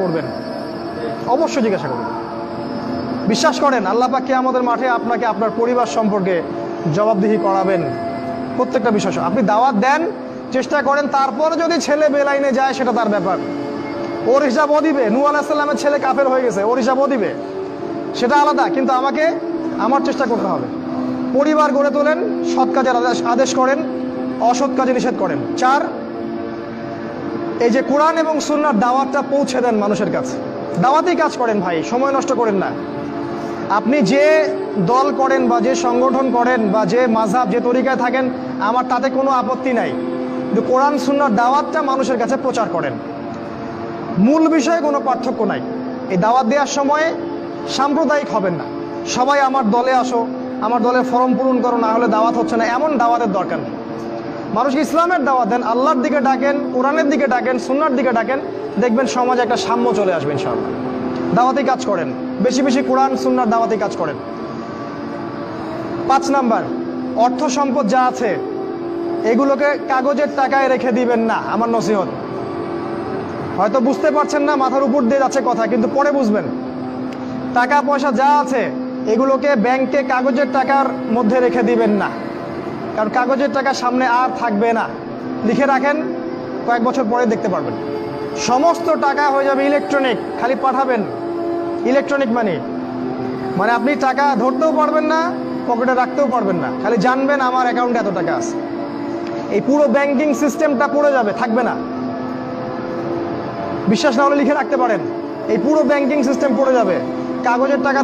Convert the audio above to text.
করবেন, অবশ্যই জিজ্ঞাসা করবেন। বিশ্বাস করেন আল্লাহ পাক কিয়ামতের মাঠে আপনাকে আপনার পরিবার সম্পর্কে জবাবদিহি করাবেন প্রত্যেকটা বিষয়। আপনি দাওয়াত দেন, চেষ্টা করেন, তারপরে যদি ছেলে বেলাইনে যায় সেটা তার ব্যাপার, ওর হিসাব ও দিবে। নূহ আলাইহিস সালামের ছেলে কাফের হয়ে গেছে, ওর হিসাব ও দিবে, সেটা আলাদা। কিন্তু আমাকে আমার চেষ্টা করতে হবে। পরিবার গড়ে তোলেন, সৎ কাজের আদেশ করেন, অসৎ কাজে নিষেধ করেন। 4, এই যে কোরআন এবং সুন্নাহর দাওয়াতটা পৌঁছে দেন মানুষের কাছে। দাওয়াতেই কাজ করেন ভাই, সময় নষ্ট করেন না। আপনি যে দল করেন বা যে সংগঠন করেন বা যে মাযহাব যে তরিকায় থাকেন, আমার তাতে কোনো আপত্তি নাই, কিন্তু কোরআন সুন্নাহর দাওয়াতটা মানুষের কাছে প্রচার করেন। মূল বিষয়ে কোনো পার্থক্য নাই। এই দাওয়াত দেওয়ার সময় সাম্প্রদায়িক হবেন না, সবাই আমার দলে আসো, আমার দলের ফরম পূরণ করো, না হলে দাওয়াত হচ্ছে না, এমন দাওয়াতের দরকার নেই। মানুষকে ইসলামের দাওয়াত দেন, আল্লাহর দিকে ডাকেন, কোরআনের দিকে ডাকেন, সুন্নাহর দিকে ডাকেন, দেখবেন সমাজে একটা সাম্য চলে আসবে ইনশাআল্লাহ। দাওয়াতি কাজ করেন, বেশি বেশি কোরআন সুন্নাহর দাওয়াতি কাজ করেন। 5 নাম্বার, অর্থ সম্পদ যা আছে এগুলোকে কাগজের টাকায় রেখে দিবেন না, আমার নসিহত। হয়তো বুঝতে পারছেন না, মাথার উপর দিয়ে যাচ্ছে কথা, কিন্তু পরে বুঝবেন। টাকা পয়সা যা আছে এগুলোকে ব্যাংকে কাগজের টাকার মধ্যে রেখে দিবেন না, কারণ কাগজের টাকা সামনে আর থাকবে না। লিখে রাখেন, কয়েক বছর পরে দেখতে পারবেন সমস্ত টাকা হয়ে যাবে ইলেকট্রনিক। খালি পাঠাবেন, ইলেকট্রনিক মানি, মানে আপনি টাকা ধরতেও পারবেন না, পকেটে রাখতেও পারবেন না, খালি জানবেন আমার অ্যাকাউন্টে এত টাকা আছে। এই পুরো ব্যাংকিং সিস্টেমটা পড়ে যাবে, থাকবে না। বিশ্বাস না হলে লিখে রাখতে পারেন, এই পুরো ব্যাংকিং সিস্টেম পড়ে যাবে, কাগজের টাকা